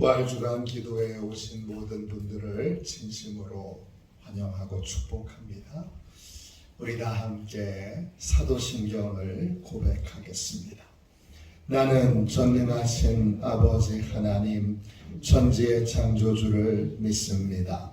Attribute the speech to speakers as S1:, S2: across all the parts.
S1: 부활주간 기도회에 오신 모든 분들을 진심으로 환영하고 축복합니다. 우리 다 함께 사도신경을 고백하겠습니다. 나는 전능하신 아버지 하나님 천지의 창조주를 믿습니다.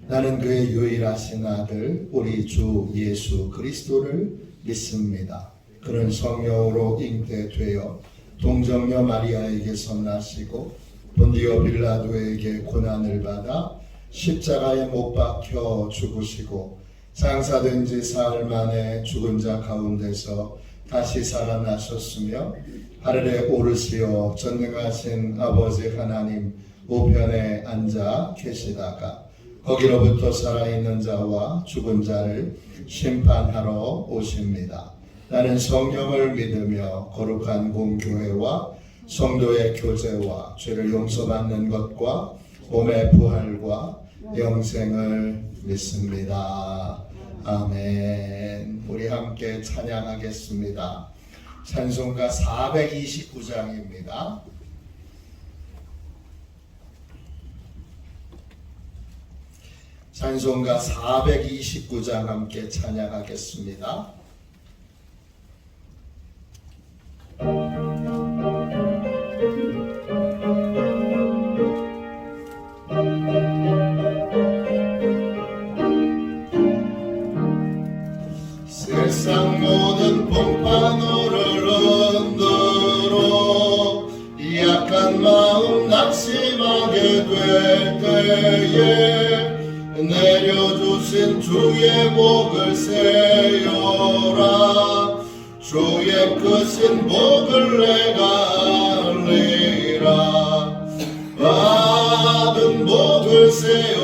S1: 나는 그의 유일하신 아들 우리 주 예수 그리스도를 믿습니다. 그는 성령으로 잉태되어 동정녀 마리아에게서 나시고 본디오 빌라도에게 고난을 받아 십자가에 못 박혀 죽으시고 장사된 지 사흘 만에 죽은 자 가운데서 다시 살아나셨으며 하늘에 오르시어 전능하신 아버지 하나님 우편에 앉아 계시다가 거기로부터 살아있는 자와 죽은 자를 심판하러 오십니다. 나는 성령을 믿으며 거룩한 공교회와 성도의 교제와 죄를 용서받는 것과 몸의 부활과 영생을 믿습니다. 아멘. 우리 함께 찬양하겠습니다. 찬송가 429장입니다. 찬송가 429장 함께 찬양하겠습니다. 세상 모든 풍파노를 흔들어 약한 마음 낙심하게 될 때에 내려주신 주의 복을 세어라. 주의 크신 복을 내가 알리라. 받은 복을 세어보아라.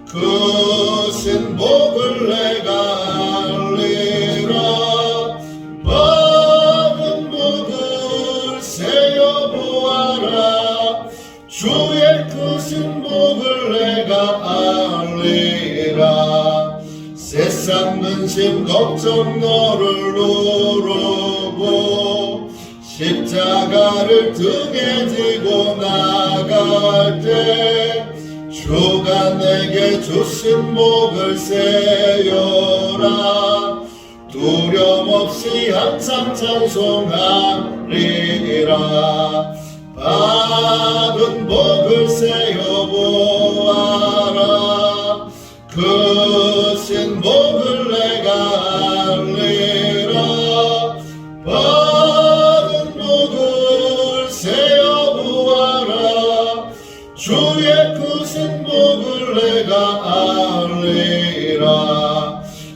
S1: 크신 복을 내가 알리라. 받은 복을 세어보아라. 주의 크신 복을 내가 알리라. 세상 근심 걱정 너를 누르고 십자가를 등에 지고 나갈 때 주가 내게 주신 복을 세어라. 두려움 없이 항상 찬송하리라. 받은 복을 세어보아라. 크신 복을 내가 알리라. 받은 복을 세어보아라. 주의 크신 복을 내가 알리라.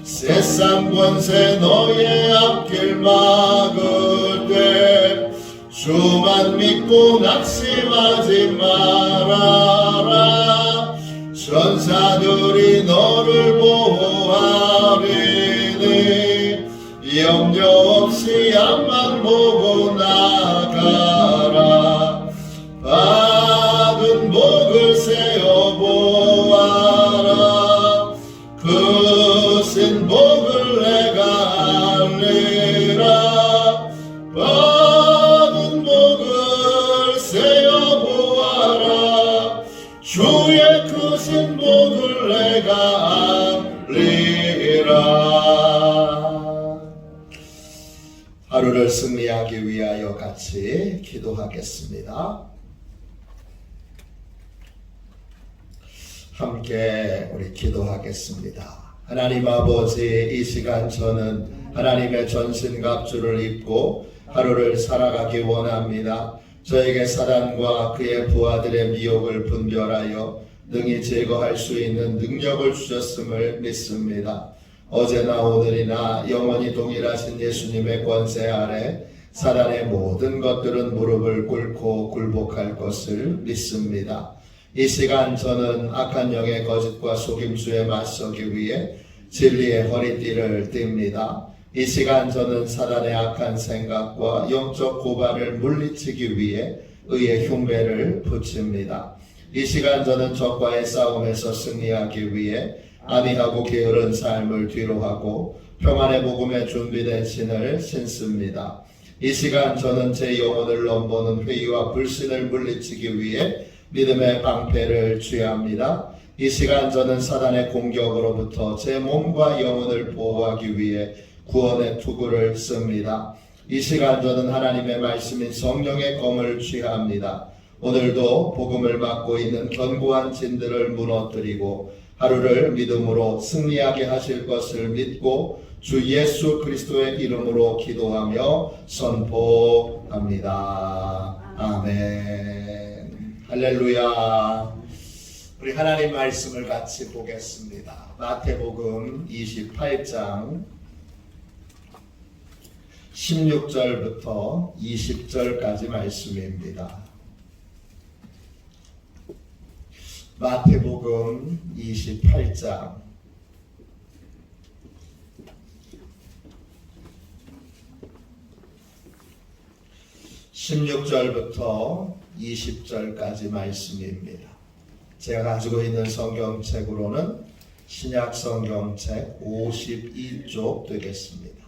S1: 세상 권세 너의 앞길 막을 때 주만 믿고 낙심하지 말아라. 천사들이 너를 보호하리니 염려 없이 앞만 보고 나가라. 받은 복을 세어보아라. 크신 복을 내가 알리라. 받은 복을 세어보아라. 주의 크신 복을 내가 알리라. 하루를 승리하기 위하여 같이 기도하겠습니다. 함께 우리 기도하겠습니다. 하나님 아버지, 이 시간 저는 하나님의 전신갑주를 입고 하루를 살아가기 원합니다. 저에게 사단과 그의 부하들의 미혹을 분별하여 능히 제거할 수 있는 능력을 주셨음을 믿습니다. 어제나 오늘이나 영원히 동일하신 예수님의 권세 아래 사단의 모든 것들은 무릎을 꿇고 굴복할 것을 믿습니다. 이 시간 저는 악한 영의 거짓과 속임수에 맞서기 위해 진리의 허리띠를 띱니다. 이 시간 저는 사단의 악한 생각과 영적 고발을 물리치기 위해 의의 흉배를 붙입니다. 이 시간 저는 적과의 싸움에서 승리하기 위해 안이하고 게으른 삶을 뒤로하고 평안의 복음에 준비된 신을 신습니다. 이 시간 저는 제 영혼을 넘보는 회의와 불신을 물리치기 위해 믿음의 방패를 취합니다. 이 시간 저는 사단의 공격으로부터 제 몸과 영혼을 보호하기 위해 구원의 투구를 씁니다. 이 시간 저는 하나님의 말씀인 성령의 검을 취합니다. 오늘도 복음을 맡고 있는 견고한 진들을 무너뜨리고 하루를 믿음으로 승리하게 하실 것을 믿고 주 예수 그리스도의 이름으로 기도하며 선포합니다. 아멘. 할렐루야. 우리 하나님 말씀을 같이 보겠습니다. 마태복음 28장 16절부터 20절까지 말씀입니다. 마태복음 28장 16절부터 20절까지 말씀입니다. 제가 가지고 있는 성경책으로는 신약 성경책 52쪽 되겠습니다.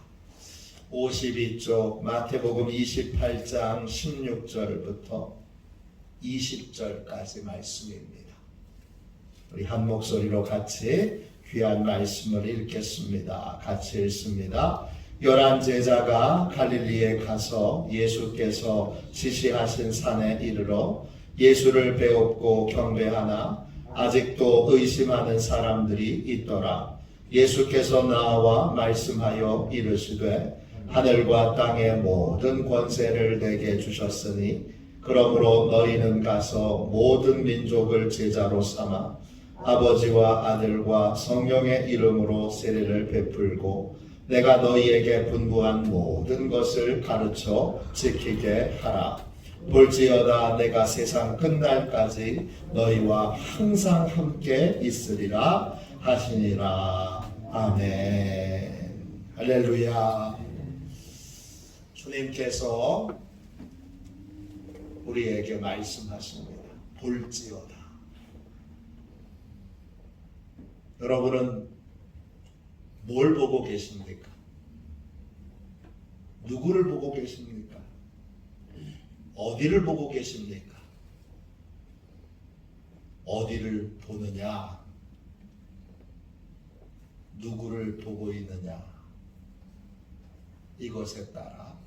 S1: 52쪽 마태복음 28장 16절부터 20절까지 말씀입니다. 우리 한 목소리로 같이 귀한 말씀을 읽겠습니다. 같이 읽습니다. 11 제자가 갈릴리에 가서 예수께서 지시하신 산에 이르러 예수를 배웁고 경배하나 아직도 의심하는 사람들이 있더라. 예수께서 나와 말씀하여 이르시되 하늘과 땅의 모든 권세를 내게 주셨으니 그러므로 너희는 가서 모든 민족을 제자로 삼아 아버지와 아들과 성령의 이름으로 세례를 베풀고 내가 너희에게 분부한 모든 것을 가르쳐 지키게 하라. 볼지어다 내가 세상 끝날까지 너희와 항상 함께 있으리라 하시니라. 아멘. 할렐루야. 주님께서 우리에게 말씀하십니다. 볼지어다. 여러분은 뭘 보고 계십니까? 누구를 보고 계십니까? 어디를 보고 계십니까? 어디를 보느냐? 누구를 보고 있느냐? 이것에 따라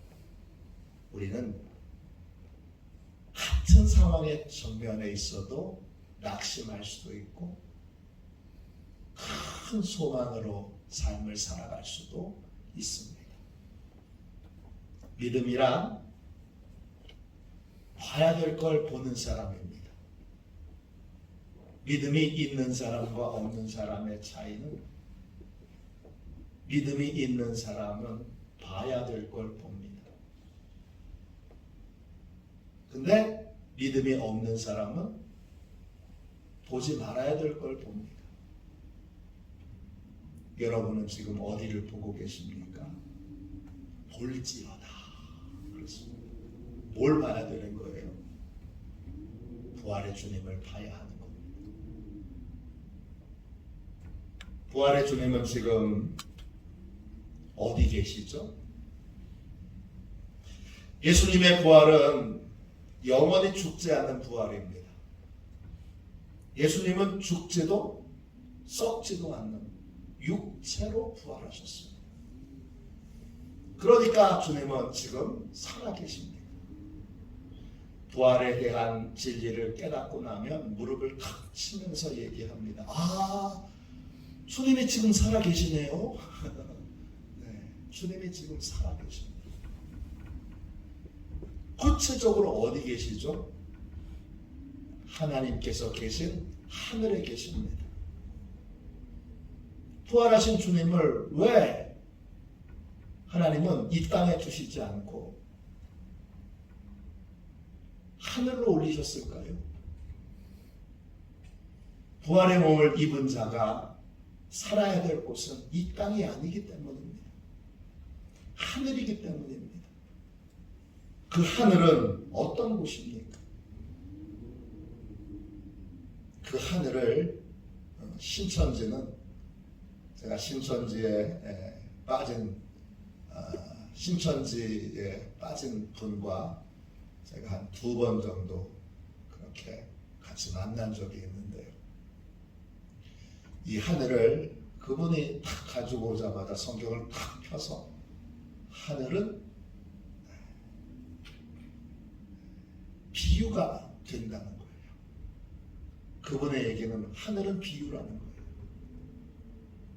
S1: 우리는 같은 상황의 정면에 있어도 낙심할 수도 있고 큰 소망으로 삶을 살아갈 수도 있습니다. 믿음이란 봐야 될 걸 보는 사람입니다. 믿음이 있는 사람과 없는 사람의 차이는 믿음이 있는 사람은 봐야 될 걸 봅니다. 근데 믿음이 없는 사람은 보지 말아야 될 걸 봅니다. 여러분은 지금 어디를 보고 계십니까? 볼지어다. 그렇습니다. 뭘 봐야 되는 거예요? 부활의 주님을 봐야 하는 겁니다. 부활의 주님은 지금 어디 계시죠? 예수님의 부활은 영원히 죽지 않는 부활입니다. 예수님은 죽지도 썩지도 않는 육체로 부활하셨습니다. 그러니까 주님은 지금 살아계십니다. 부활에 대한 진리를 깨닫고 나면 무릎을 탁 치면서 얘기합니다. 아, 주님이 지금 살아계시네요. 네, 주님이 지금 살아계십니다. 구체적으로 어디 계시죠? 하나님께서 계신 하늘에 계십니다. 부활하신 주님을 왜 하나님은 이 땅에 두시지 않고 하늘로 올리셨을까요? 부활의 몸을 입은 자가 살아야 될 곳은 이 땅이 아니기 때문입니다. 하늘이기 때문입니다. 그 하늘은 어떤 곳입니까? 그 하늘을 신천지는 제가 신천지에 빠진 신천지에 빠진 분과 제가 한 2번 정도 그렇게 같이 만난 적이 있는데요. 이 하늘을 그분이 탁 가지고 오자마자 성경을 탁 펴서 하늘은 비유가 된다는 거예요. 그분의 얘기는 하늘은 비유라는 거예요.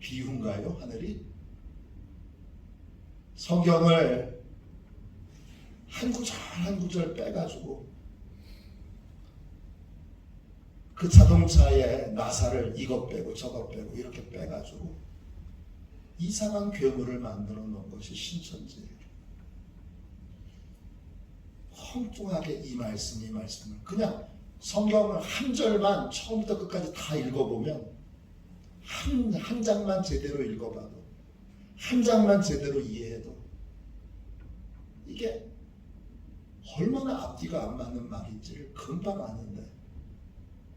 S1: 비유인가요, 하늘이? 성경을 한 구절 한 구절 빼가지고 그 자동차에 나사를 이것 빼고 저것 빼고 이렇게 빼가지고 이상한 괴물을 만들어 놓은 것이 신천지예요. 엉뚱하게 이 말씀을 그냥 성경을 한 절만 처음부터 끝까지 다 읽어보면 한 장만 제대로 읽어봐도 한 장만 제대로 이해해도 이게 얼마나 앞뒤가 안 맞는 말인지를 금방 아는데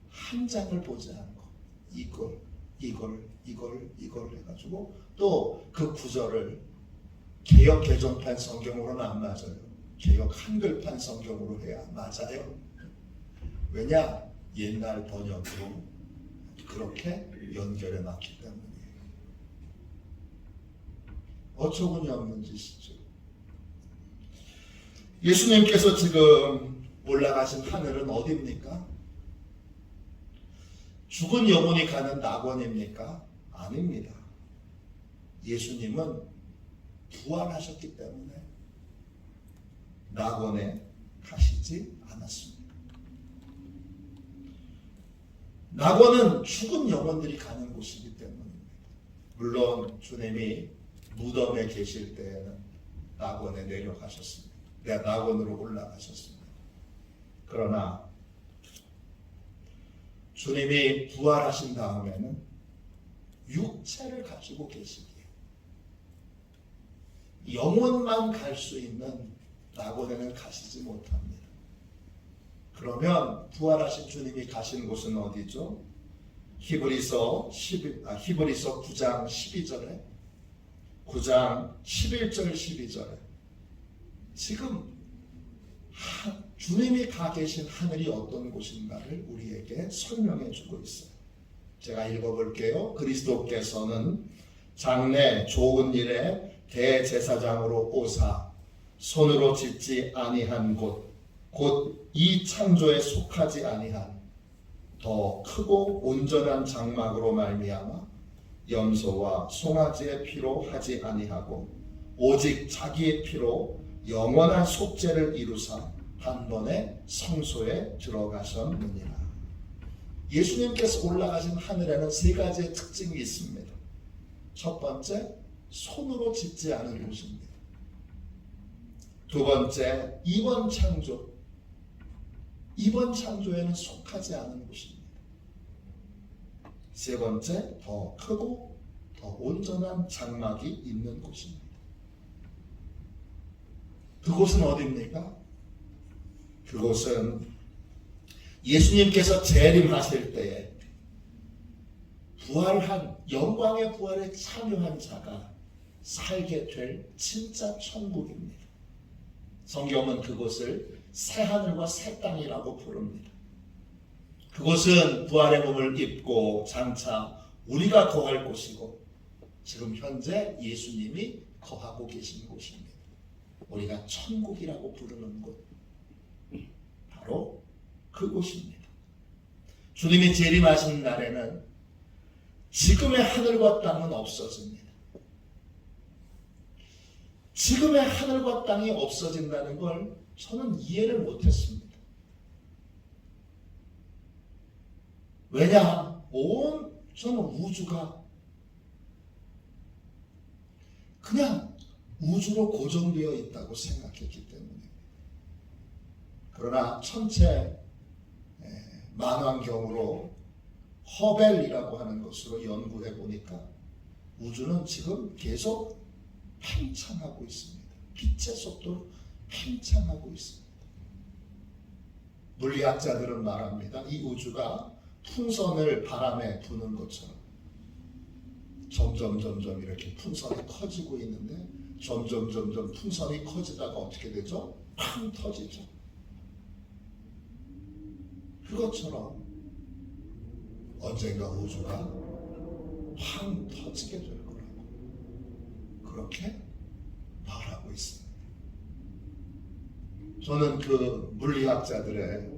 S1: 한 장을 보지 않고 이걸 해가지고 또 그 구절을 개역 개정판 성경으로는 안 맞아요. 개역 한글판 성경으로 해야 맞아요. 왜냐? 옛날 번역으로 그렇게 연결해 놨기 때문이에요. 어처구니 없는 짓이죠. 예수님께서 지금 올라가신 하늘은 어디입니까? 죽은 영혼이 가는 낙원입니까? 아닙니다. 예수님은 부활하셨기 때문에 낙원에 가시지 않았습니다. 낙원은 죽은 영혼들이 가는 곳이기 때문입니다. 물론 주님이 무덤에 계실 때에는 낙원에 내려가셨습니다. 낙원으로 올라가셨습니다. 그러나 주님이 부활하신 다음에는 육체를 가지고 계시기에 영혼만 갈 수 있는 낙원에는 가시지 못합니다. 그러면 부활하신 주님이 가신 곳은 어디죠? 히브리서 9장 12절에 9장 11절 12절에 지금 주님이 가 계신 하늘이 어떤 곳인가를 우리에게 설명해 주고 있어요. 제가 읽어볼게요. 그리스도께서는 장래 좋은 일에 대제사장으로 오사 손으로 짓지 아니한 곳 곧 이 창조에 속하지 아니한 더 크고 온전한 장막으로 말미암아 염소와 송아지의 피로 하지 아니하고 오직 자기의 피로 영원한 속죄를 이루사 한 번에 성소에 들어가셨느니라. 예수님께서 올라가신 하늘에는 3가지의 특징이 있습니다. 첫 번째, 손으로 짓지 않은 곳입니다. 두 번째, 이번 창조에는 속하지 않은 곳입니다. 세 번째, 더 크고 더 온전한 장막이 있는 곳입니다. 그곳은 어디입니까? 그곳은 예수님께서 재림하실 때에 부활한 영광의 부활에 참여한 자가 살게 될 진짜 천국입니다. 성경은 그곳을 새 하늘과 새 땅이라고 부릅니다. 그곳은 부활의 몸을 입고 장차 우리가 거할 곳이고 지금 현재 예수님이 거하고 계신 곳입니다. 우리가 천국이라고 부르는 곳 바로 그곳입니다. 주님이 재림하신 날에는 지금의 하늘과 땅은 없어집니다. 지금의 하늘과 땅이 없어진다는 걸 저는 이해를 못했습니다. 왜냐? 저는 우주가 그냥 우주로 고정되어 있다고 생각했기 때문입니다. 그러나 천체 만환경으로 허벨이라고 하는 것으로 연구해 보니까 우주는 지금 계속 팽창하고 있습니다. 빛의 속도로 팽창하고 있습니다. 물리학자들은 말합니다. 이 우주가 풍선을 바람에 부는 것처럼 점점 이렇게 풍선이 커지고 있는데 점점 풍선이 커지다가 어떻게 되죠? 팡 터지죠. 그것처럼 언젠가 우주가 팡 터지게 될 거라고 그렇게 말하고 있습니다. 저는 그 물리학자들의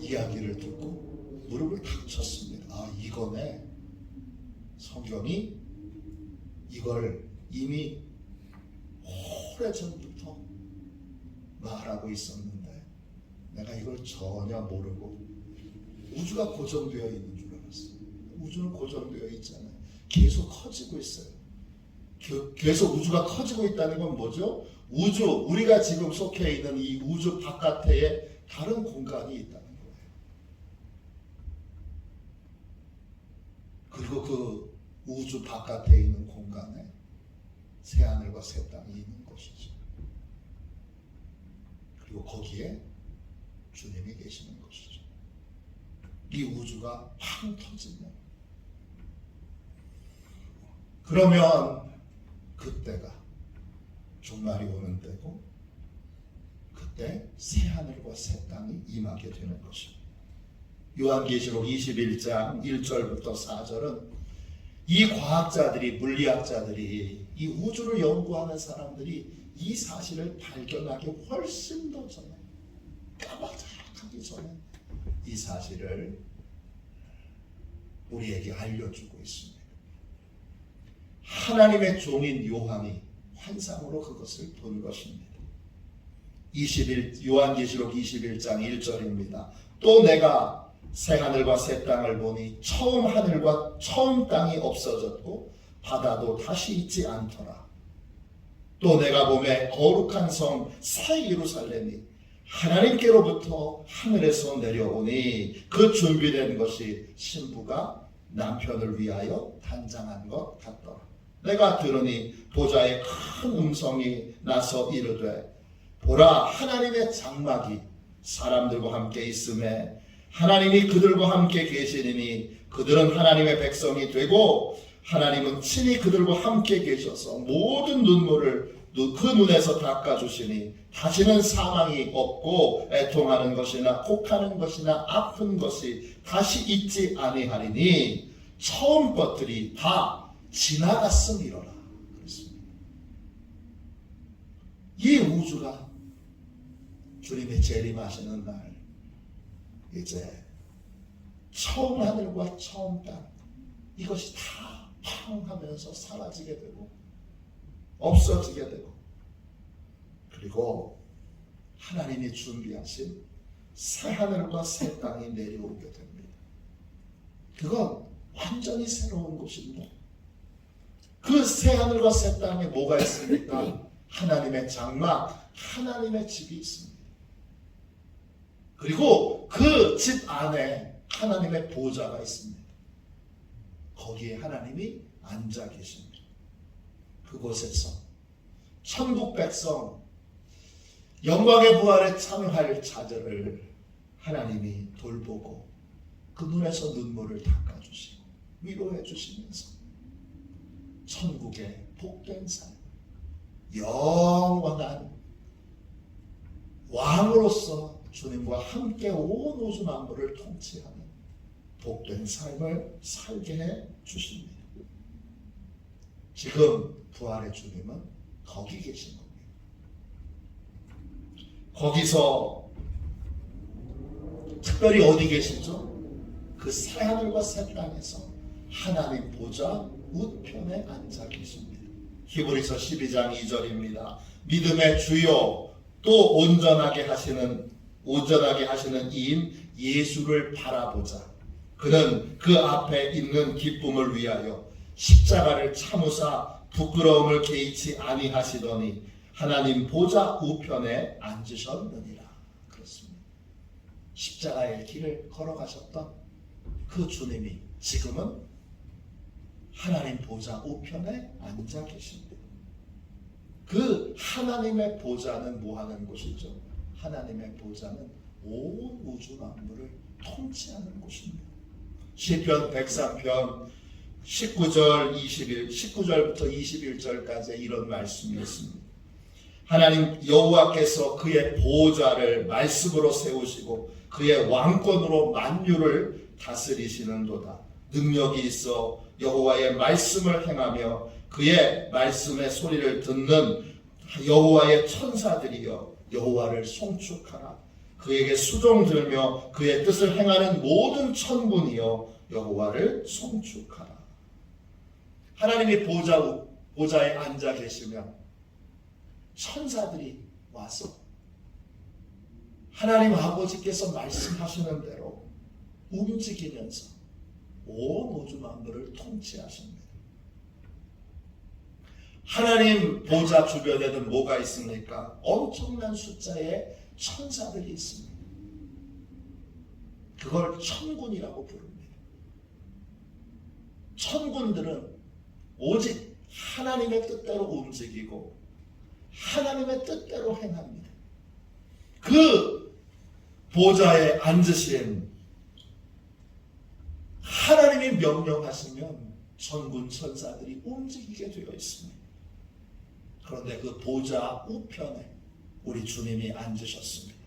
S1: 이야기를 듣고 무릎을 탁 쳤습니다. 아, 이거네. 성경이 이걸 이미 오래전부터 말하고 있었는데 내가 이걸 전혀 모르고 우주가 고정되어 있는 줄 알았어요. 우주는 고정되어 있잖아요. 계속 커지고 있어요. 계속 우주가 커지고 있다는 건 뭐죠? 우주, 우리가 지금 속해 있는 이 우주 바깥에 다른 공간이 있다는 거예요. 그리고 그 우주 바깥에 있는 공간에 새하늘과 새 땅이 있는 것이죠. 그리고 거기에 주님이 계시는 것이죠. 이 우주가 팡 터지면 그러면 그때가 종말이 오는 때고 그때 새하늘과 새 땅이 임하게 되는 것입니다. 요한계시록 21장 1절부터 4절은 이 과학자들이, 물리학자들이, 이 우주를 연구하는 사람들이 이 사실을 발견하기 훨씬 더 전에, 까마득하기 전에 이 사실을 우리에게 알려주고 있습니다. 하나님의 종인 요한이 환상으로 그것을 본 것입니다. 요한계시록 21장 1절입니다. 또 내가 새하늘과 새 땅을 보니 처음 하늘과 처음 땅이 없어졌고 바다도 다시 있지 않더라. 또 내가 보매 거룩한 성 새 예루살렘이 하나님께로부터 하늘에서 내려오니 그 준비된 것이 신부가 남편을 위하여 단장한 것 같더라. 내가 들으니 보좌에 큰 음성이 나서 이르되 보라, 하나님의 장막이 사람들과 함께 있음에 하나님이 그들과 함께 계시리니 그들은 하나님의 백성이 되고 하나님은 친히 그들과 함께 계셔서 모든 눈물을 그 눈에서 닦아주시니 다시는 사망이 없고 애통하는 것이나 곡하는 것이나 아픈 것이 다시 있지 아니하리니 처음 것들이 다 지나갔음이로라. 그렇습니다. 이 우주가 주님의 재림하시는 날 이제 처음 하늘과 처음 땅 이것이 다 팡 하면서 사라지게 되고 없어지게 되고 그리고 하나님이 준비하신 새 하늘과 새 땅이 내려오게 됩니다. 그건 완전히 새로운 곳입니다. 그 새 하늘과 새 땅에 뭐가 있습니까? 하나님의 장막, 하나님의 집이 있습니다. 그리고 그 집 안에 하나님의 보좌가 있습니다. 거기에 하나님이 앉아 계십니다. 그곳에서 천국 백성 영광의 부활에 참여할 자들을 하나님이 돌보고 그 눈에서 눈물을 닦아주시고 위로해 주시면서 천국의 복된 삶, 영원한 왕으로서 주님과 함께 온 우주 만물을 통치하는 복된 삶을 살게 해 주십니다. 지금 부활의 주님은 거기 계신 겁니다. 거기서 특별히 어디 계시죠? 그 새하늘과 새 땅에서 하나님 보좌 우편에 앉아 계십니다. 히브리서 12장 2절입니다. 믿음의 주요 또 온전하게 하시는 이인 예수를 바라보자. 그는 그 앞에 있는 기쁨을 위하여 십자가를 참으사 부끄러움을 개의치 아니하시더니 하나님 보좌 우편에 앉으셨느니라. 그렇습니다. 십자가의 길을 걸어가셨던 그 주님이 지금은 하나님 보좌 우편에 앉아 계십니다. 그 하나님의 보좌는 뭐 하는 곳이죠? 하나님의 보좌는 온 우주 만물을 통치하는 곳입니다. 시편 103편 19절부터 21절까지 이런 말씀이 있습니다. 하나님 여호와께서 그의 보호자를 말씀으로 세우시고 그의 왕권으로 만유를 다스리시는도다. 능력이 있어 여호와의 말씀을 행하며 그의 말씀의 소리를 듣는 여호와의 천사들이여 여호와를 송축하라. 그에게 수종 들며 그의 뜻을 행하는 모든 천군이여 여호와를 송축하라. 하나님이 보좌에 앉아 계시면 천사들이 와서 하나님 아버지께서 말씀하시는 대로 움직이면서 온 우주 만물을 통치하십니다. 하나님 보좌 주변에는 뭐가 있습니까? 엄청난 숫자의 천사들이 있습니다. 그걸 천군이라고 부릅니다. 천군들은 오직 하나님의 뜻대로 움직이고 하나님의 뜻대로 행합니다. 그 보좌에 앉으신 하나님이 명령하시면 천군 천사들이 움직이게 되어 있습니다. 그런데 그 보좌 우편에 우리 주님이 앉으셨습니다.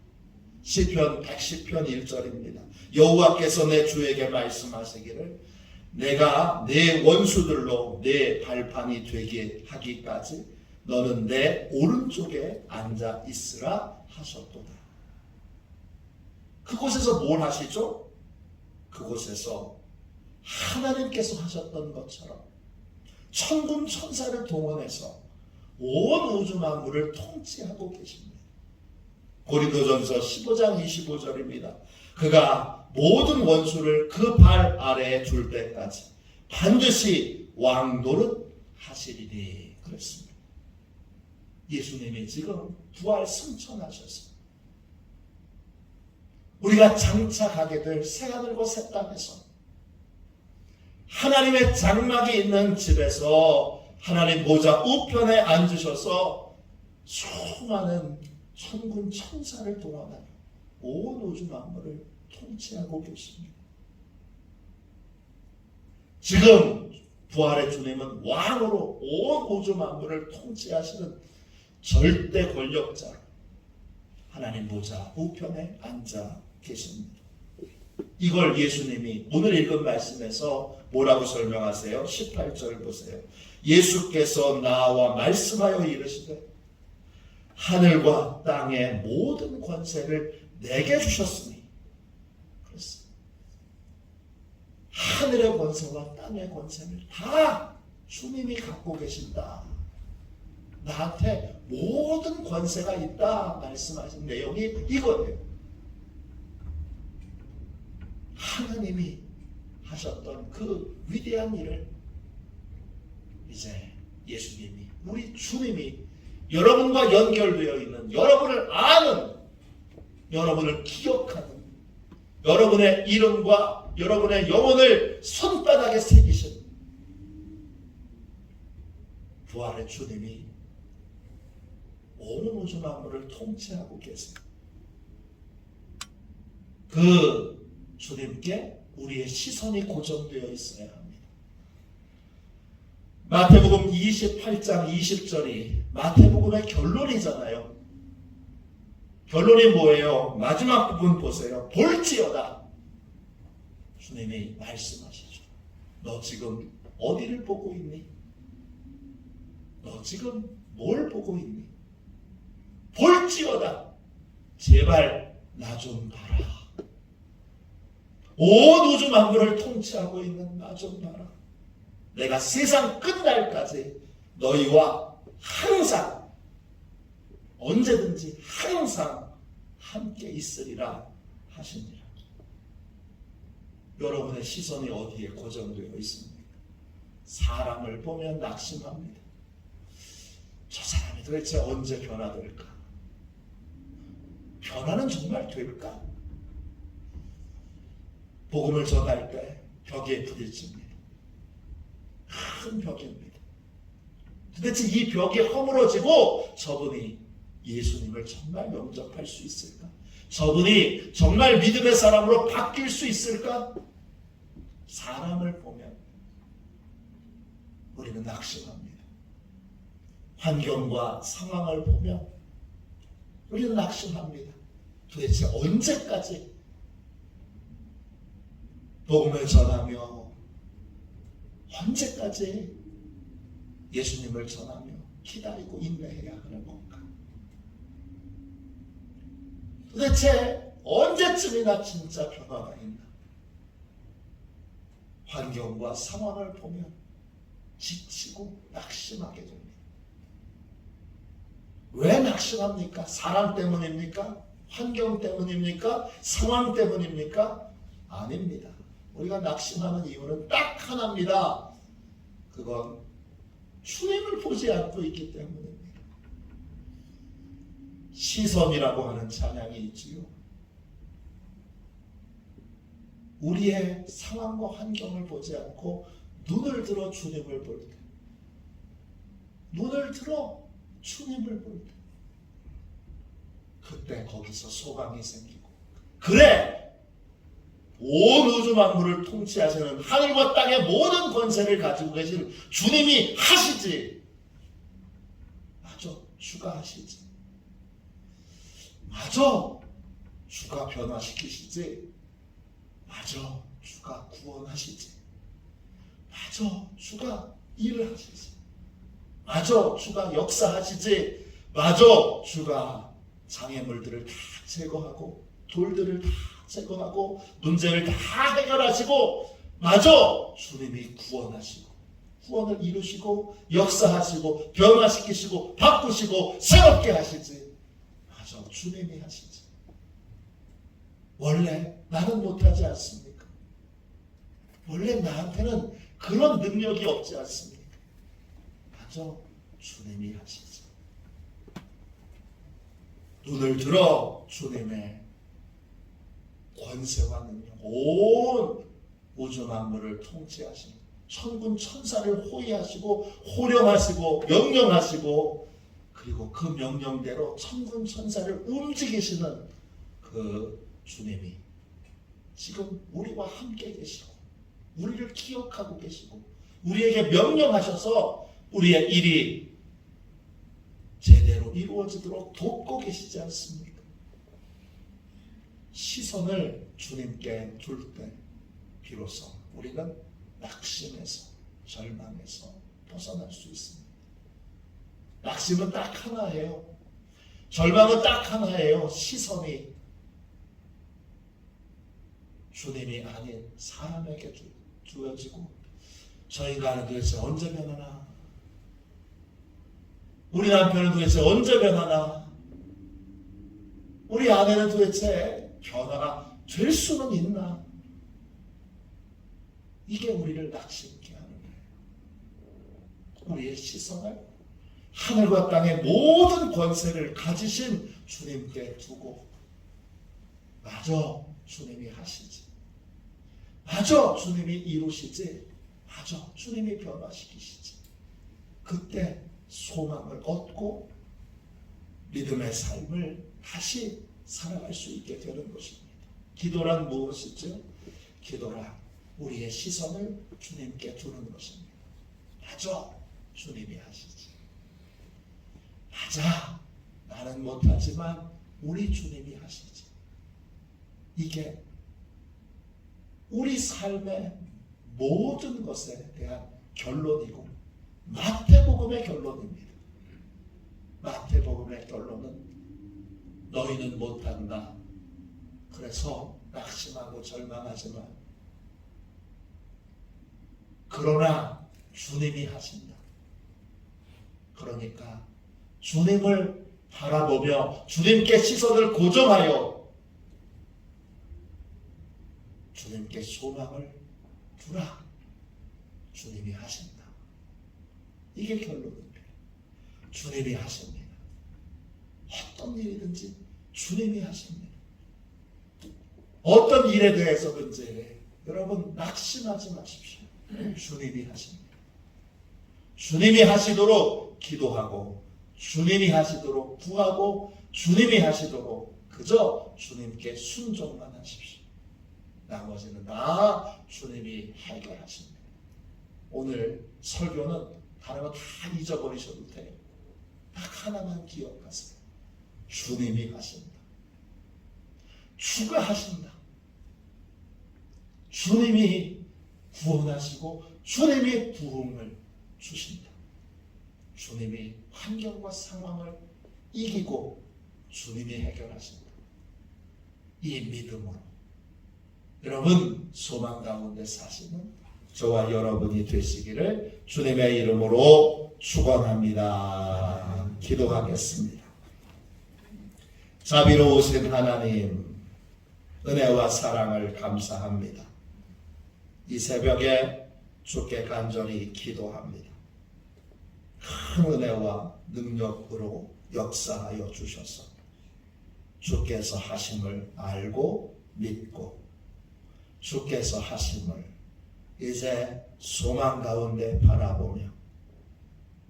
S1: 시편 110편 1절입니다. 여호와께서 내 주에게 말씀하시기를 내가 내 원수들로 내 발판이 되게 하기까지 너는 내 오른쪽에 앉아 있으라 하셨도다. 그곳에서 뭘 하시죠? 그곳에서 하나님께서 하셨던 것처럼 천군 천사를 동원해서 온 우주 만물을 통치하고 계십니다. 고린도전서 15장 25절입니다. 그가 모든 원수를 그 발 아래에 둘 때까지 반드시 왕노릇 하시리니 그랬습니다. 예수님이 지금 부활 승천하셔서 우리가 장차 될 새하늘과 새 땅에서 하나님의 장막이 있는 집에서 하나님 보좌 우편에 앉으셔서 수많은 천군 천사를 동원하여 온 우주 만물을 통치하고 계십니다. 지금 부활의 주님은 왕으로 온 우주 만물을 통치하시는 절대 권력자 하나님 보좌 우편에 앉아 계십니다. 이걸 예수님이 오늘 읽은 말씀에서 뭐라고 설명하세요? 18절 보세요. 예수께서 나와 말씀하여 이르시되 하늘과 땅의 모든 권세를 내게 주셨으니 그랬어요. 하늘의 권세와 땅의 권세를 다 주님이 갖고 계신다. 나한테 모든 권세가 있다 말씀하신 내용이 이거예요. 하나님이 하셨던 그 위대한 일을 이제 예수님이 우리 주님이 여러분과 연결되어 있는 여러분을 아는 여러분을 기억하는 여러분의 이름과 여러분의 영혼을 손바닥에 새기신 부활의 주님이 온 우주 만물을 통치하고 계세요. 그 주님께 우리의 시선이 고정되어 있어야 합니다. 마태복음 28장 20절이 마태복음의 결론이잖아요. 결론이 뭐예요? 마지막 부분 보세요. 볼지어다. 주님이 말씀하시죠. 너 지금 어디를 보고 있니? 너 지금 뭘 보고 있니? 볼지어다. 제발 나 좀 봐라. 온 우주 만물을 통치하고 있는 나 좀 봐라. 내가 세상 끝날까지 너희와 항상 언제든지 항상 함께 있으리라 하시니라. 여러분의 시선이 어디에 고정되어 있습니까? 사람을 보면 낙심합니다. 저 사람이 도대체 언제 변화될까? 변화는 정말 될까? 복음을 전할 때 벽에 부딪힙니다. 큰 벽입니다. 도대체 이 벽이 허물어지고 저분이 예수님을 정말 영접할 수 있을까? 저분이 정말 믿음의 사람으로 바뀔 수 있을까? 사람을 보면 우리는 낙심합니다. 환경과 상황을 보며 우리는 낙심합니다. 도대체 언제까지 복음을 전하며 언제까지 예수님을 전하며 기다리고 인내해야 하는 건가? 도대체 언제쯤이나 진짜 변화가 있나? 환경과 상황을 보면 지치고 낙심하게 됩니다. 왜 낙심합니까? 사람 때문입니까? 환경 때문입니까? 상황 때문입니까? 아닙니다. 우리가 낙심하는 이유는 딱 하나입니다. 그건 주님을 보지 않고 있기 때문입니다. 시선이라고 하는 찬양이 있지요. 우리의 상황과 환경을 보지 않고 눈을 들어 주님을 볼 때, 눈을 들어 주님을 볼 때, 그때 거기서 소망이 생기고, 그래! 온 우주 만물을 통치하시는 하늘과 땅의 모든 권세를 가지고 계신 주님이 하시지. 맞아, 주가 하시지. 맞아, 주가 변화시키시지. 맞아, 주가 구원하시지. 맞아, 주가 일을 하시지. 맞아, 주가 역사하시지. 맞아, 주가 장애물들을 다 제거하고 돌들을 다 제거하고 문제를 다 해결하시고, 맞아, 주님이 구원하시고 구원을 이루시고 역사하시고 변화시키시고 바꾸시고 새롭게 하시지. 맞아, 주님이 하시지. 원래 나는 못하지 않습니까? 원래 나한테는 그런 능력이 없지 않습니까? 맞아, 주님이 하시지. 눈을 들어 주님의 권세와 능력, 온 우주 만물을 통치하시는 천군 천사를 호위하시고 호령하시고 명령하시고, 그리고 그 명령대로 천군 천사를 움직이시는 그 주님이 지금 우리와 함께 계시고 우리를 기억하고 계시고 우리에게 명령하셔서 우리의 일이 제대로 이루어지도록 돕고 계시지 않습니까? 시선을 주님께 둘 때 비로소 우리는 낙심에서 절망에서 벗어날 수 있습니다. 낙심은 딱 하나예요. 절망은 딱 하나예요. 시선이 주님이 아닌 사람에게 주어지고, 저 인간은 도대체 언제 변하나? 우리 남편은 도대체 언제 변하나? 우리 아내는 도대체 변화가 될 수는 있나? 이게 우리를 낙심케 하는 거예요. 우리의 시선을 하늘과 땅의 모든 권세를 가지신 주님께 두고, 맞아, 주님이 하시지. 맞아, 주님이 이루시지. 맞아, 주님이 변화시키시지. 그때 소망을 얻고 믿음의 삶을 다시 살아갈 수 있게 되는 것입니다. 기도란 무엇이죠? 기도란 우리의 시선을 주님께 두는 것입니다. 맞아, 주님이 하시지. 맞아, 나는 못하지만 우리 주님이 하시지. 이게 우리 삶의 모든 것에 대한 결론이고 마태복음의 결론입니다. 마태복음의 결론은 너희는 못한다. 그래서 낙심하고 절망하지만, 그러나 주님이 하신다. 그러니까 주님을 바라보며 주님께 시선을 고정하여 주님께 소망을 두라. 주님이 하신다. 이게 결론입니다. 주님이 하십니다. 어떤 일이든지 주님이 하십니다. 어떤 일에 대해서든지 여러분 낙심하지 마십시오. 주님이 하십니다. 주님이 하시도록 기도하고, 주님이 하시도록 구하고, 주님이 하시도록 그저 주님께 순종만 하십시오. 나머지는 다 주님이 해결하십니다. 오늘 설교는 다른 거 다 잊어버리셔도 돼요. 딱 하나만 기억하세요. 주님이 하신다. 주가 하신다. 주님이 구원하시고 주님이 부흥을 주신다. 주님이 환경과 상황을 이기고 주님이 해결하신다. 이 믿음으로 여러분 소망 가운데 사시는 저와 여러분이 되시기를 주님의 이름으로 축원합니다. 기도하겠습니다. 자비로우신 하나님, 은혜와 사랑을 감사합니다. 이 새벽에 주께 간절히 기도합니다. 큰 은혜와 능력으로 역사하여 주셔서 주께서 하심을 알고 믿고 주께서 하심을 이제 소망 가운데 바라보며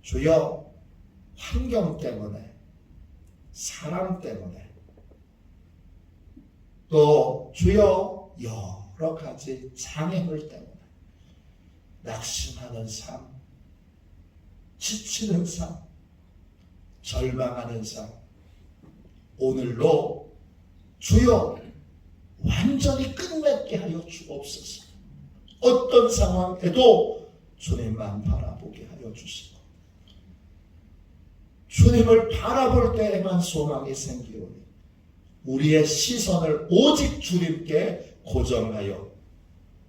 S1: 주여 환경 때문에 사람 때문에 또 주여 여러 가지 장애물 때문에 낙심하는 삶, 지치는 삶, 절망하는 삶, 오늘로 주여 완전히 끝맺게 하여 주옵소서. 어떤 상황에도 주님만 바라보게 하여 주시고 주님을 바라볼 때에만 소망이 생기오니 우리의 시선을 오직 주님께 고정하여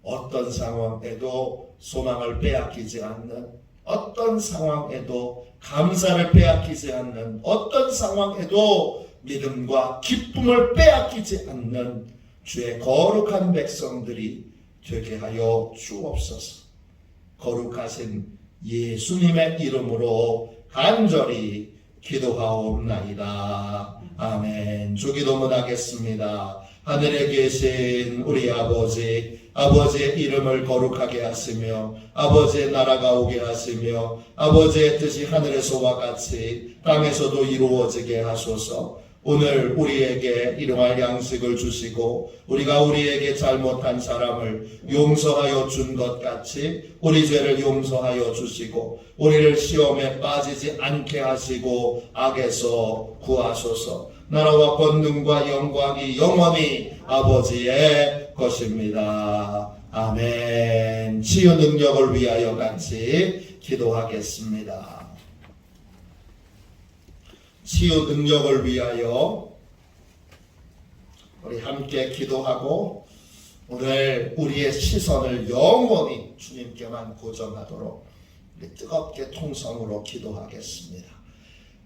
S1: 어떤 상황에도 소망을 빼앗기지 않는, 어떤 상황에도 감사를 빼앗기지 않는, 어떤 상황에도 믿음과 기쁨을 빼앗기지 않는 주의 거룩한 백성들이 되게 하여 주옵소서. 거룩하신 예수님의 이름으로 간절히 기도하옵나이다. 아멘. 주기도문 하겠습니다. 하늘에 계신 우리 아버지, 아버지의 이름을 거룩하게 하시며 아버지의 나라가 오게 하시며 아버지의 뜻이 하늘에서와 같이 땅에서도 이루어지게 하소서. 오늘 우리에게 일용할 양식을 주시고 우리가 우리에게 잘못한 사람을 용서하여 준 것 같이 우리 죄를 용서하여 주시고 우리를 시험에 빠지지 않게 하시고 악에서 구하소서. 나라와 권능과 영광이 영원히 아버지의 것입니다. 아멘. 치유 능력을 위하여 같이 기도하겠습니다. 치유 능력을 위하여 우리 함께 기도하고 오늘 우리의 시선을 영원히 주님께만 고정하도록 우리 뜨겁게 통성으로 기도하겠습니다.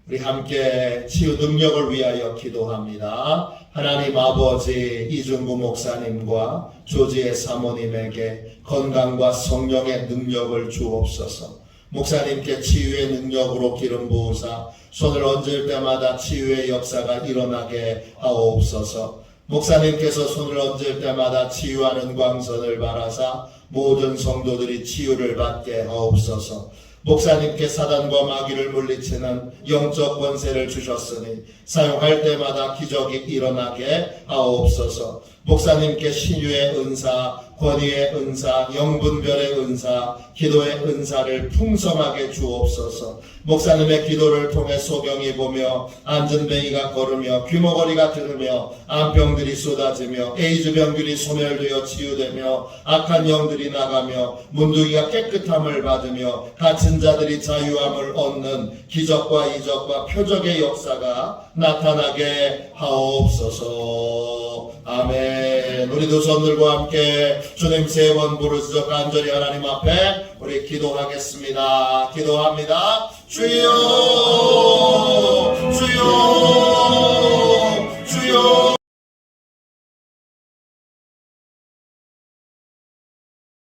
S1: 우리 함께 치유 능력을 위하여 기도합니다. 하나님 아버지, 이중구 목사님과 조지의 사모님에게 건강과 성령의 능력을 주옵소서. 목사님께 치유의 능력으로 기름 부으사 손을 얹을 때마다 치유의 역사가 일어나게 하옵소서. 목사님께서 손을 얹을 때마다 치유하는 광선을 바라사 모든 성도들이 치유를 받게 하옵소서. 목사님께 사단과 마귀를 물리치는 영적 권세를 주셨으니 사용할 때마다 기적이 일어나게 하옵소서. 목사님께 신유의 은사, 권위의 은사, 영분별의 은사, 기도의 은사를 풍성하게 주옵소서. 목사님의 기도를 통해 소경이 보며 안전뱅이가 걸으며 귀머거리가 들으며 암병들이 쏟아지며 에이즈 병들이 소멸되어 치유되며 악한 영들이 나가며 문둥이가 깨끗함을 받으며 갇힌 자들이 자유함을 얻는 기적과 이적과 표적의 역사가 나타나게 하옵소서. 아멘. 우리도 손들과 함께 주님 세 번 부르짖어 간절히 하나님 앞에 우리 기도하겠습니다. 기도합니다. 주여, 주여.